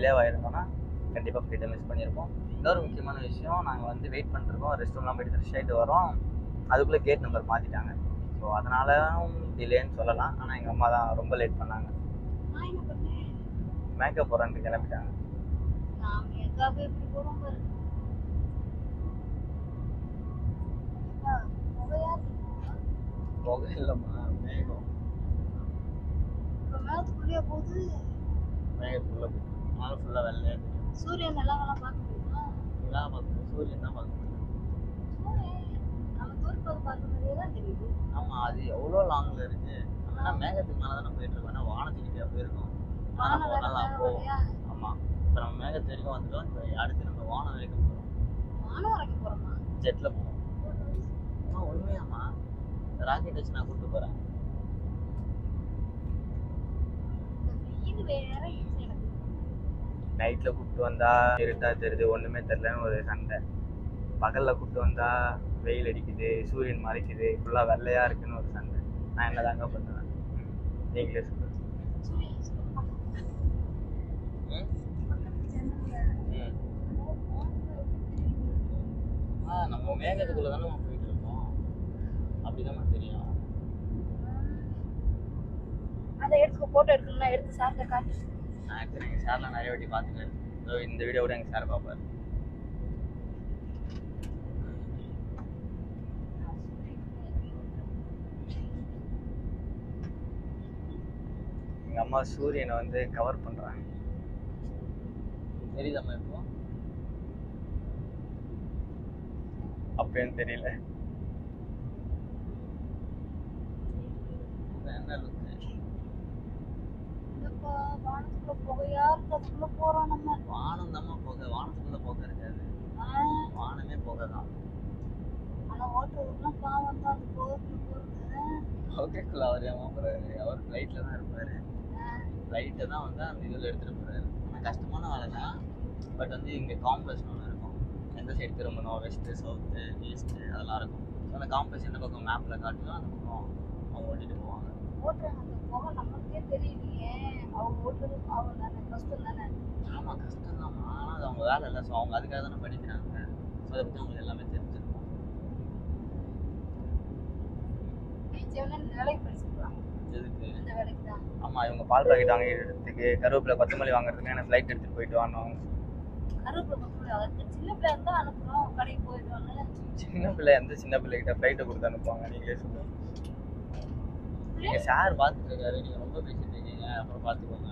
டிலேவாக இருந்தோம்னா கண்டிப்பாக ஃப்ளைட்டை மிஸ் பண்ணியிருப்போம். இன்னொரு முக்கியமான விஷயம், நாங்கள் வந்து வெயிட் பண்ணிருக்கோம், ரெஸ்ட் ரூம்லாம் போயிட்டு ஃப்ரெஷ் ஆகிட்டு வரோம். அதுக்குள்ளே கேட் நம்பர் மாற்றிட்டாங்க. ஸோ அதனால டிலேன்னு சொல்லலாம். ஆனால் எங்கள் அம்மா தான் ரொம்ப லேட் பண்ணாங்க. மேக்கப் போகிறான்ட்டு கிளம்பிட்டாங்க. போக இல்லைம்மா, மேகம் மேகத்துக்குள்ளேயே போகுது. மேகத்துக்குள்ளே நானும் ஃபுல்லாக வெள்ளையா சூரியன் எல்லாம் பார்க்க முடியுமா? எல்லாம் பார்க்கணும், சூரியன் தான் பார்க்க முடியும். நம்ம தூரத்தில் பார்க்க மாதிரியே தான் தெரியுது. ஆமாம், அது எவ்வளோ லாங்கில் இருக்கு. ஆனால் மேகத்துக்கு மேலே தானே போயிட்டு இருக்கோம். ஆனால் வானத்துக்கிட்டே போயிருக்கோம். நல்லா போவோம். ஆமாம், இப்போ நம்ம மேகத்து வரைக்கும் வந்துட்டோம். இப்போ அடுத்து நம்ம வானம் வரைக்கும் போகிறோம். வானம் வரைக்கும் போகிறோமா? ஜெட்டில் போவோம். உண்மையாம்மா, ராக்கெட் வச்சு நான் கூப்பிட்டு போகிறேன். நைட்டில் கூப்பிட்டு வந்தா இருட்டா தெரியுது, ஒன்றுமே தெரிலன்னு ஒரு சண்டை. பகலில் கூப்பிட்டு வந்தா வெயில் அடிக்குது, சூரியன் மறைக்குது, ஃபுல்லாக வெள்ளையாக இருக்குன்னு ஒரு சண்டை. நான் என்ன தாங்க பண்ணுவேன்? நீங்களே சொல்லுங்க. நம்ம மேகத்துக்குள்ளே தானே போயிட்டு இருக்கோம். அப்படிதான் தெரியும். அதை எடுத்து போட்டோ எடுக்கணும்னா எடுத்து சார்ட்ட காட்டு. நான் எடுத்து எங்கள் சார்லாம் நிறைய வாட்டி பார்த்துட்டேன். இந்த வீடியோ கூட எங்கள் சார் பார்ப்பார். எங்கள் அம்மா சூரியனை வந்து கவர் பண்ணுறாங்க. தெரியுதாம்மா இப்போ? அப்பயும் தெரியல. என்ன லுக்கு? வானத்துக்குள்ள புகையா இருக்கிறதுக்குள்ள போறோம் நம்ம. வானம் தாம்மா புகை, வானத்துக்குள்ள புகை இருக்காது. வானமே புகை தான். ஆனா ஓட்டுறதுக்குலாம் பாவம் தான், அது போகிறதுக்கு போகிறது. புகைக்குள்ள அவர் ஏமா போறாரு? அவர் ஃப்ளைட்டில் தான் இருப்பார். ஃப்ளைட்டை தான் வந்து அந்த இதில் எடுத்துகிட்டு போகிறாரு. ஆனால் கஷ்டமான வேலை தான். பட் வந்து இங்கே காம்பஸ்னு ஒன்று இருக்கும். எந்த சைடு திரும்பணும், வெஸ்ட்டு, சவுத்து, ஈஸ்ட்டு அதெல்லாம் இருக்கும். ஸோ அந்த காம்பஸ் எந்த பக்கம் மேப்பில் காட்டுதோ அந்த பக்கம் அவங்க ஓட்டிகிட்டு போவாங்க. ஓட்டுறாங்க, அந்த புகை நமக்கே தெரியலையே. அவங்க ஓட்டுறது பாவம் தானே, கஷ்டம் தானே. ஆமாம், கஷ்டம் தான். ஆனால் அது அவங்க வேலை இல்லை. ஸோ அவங்க அதுக்காக தானே படிக்கிறாங்க. ஸோ அதை பற்றி அவங்களுக்கு எல்லாமே தெரிஞ்சிருக்கும். வேலைக்கு படிச்சுக்கலாம். எதுக்கு? இந்த வேலைக்கு தான். ஆமாம், இவங்க பால் பாக்கெட் வாங்கிறதுக்கு, கருவேப்பிலை, கொத்தமல்லி வாங்குறதுக்கு எனக்கு ஃப்ளைட் எடுத்துகிட்டு போயிட்டு வாங்க. கருவேப்பிலை கொத்தமல்லி அவருக்கு சின்ன பிள்ளை இருந்தால் அனுப்புகிறோம், கடைக்கு போயிட்டு வாங்க. சின்ன பிள்ளை எந்த சின்ன பிள்ளைகிட்ட ஃப்ளைட்டை கொடுத்து அனுப்புவாங்க? நீங்களே சொல்லுங்கள். நீங்கள் சார் பார்த்துட்டு இருக்காரு, நீங்கள் ரொம்ப பேசிட்டு இருக்கீங்க. அப்புறம் பார்த்துக்கோங்க.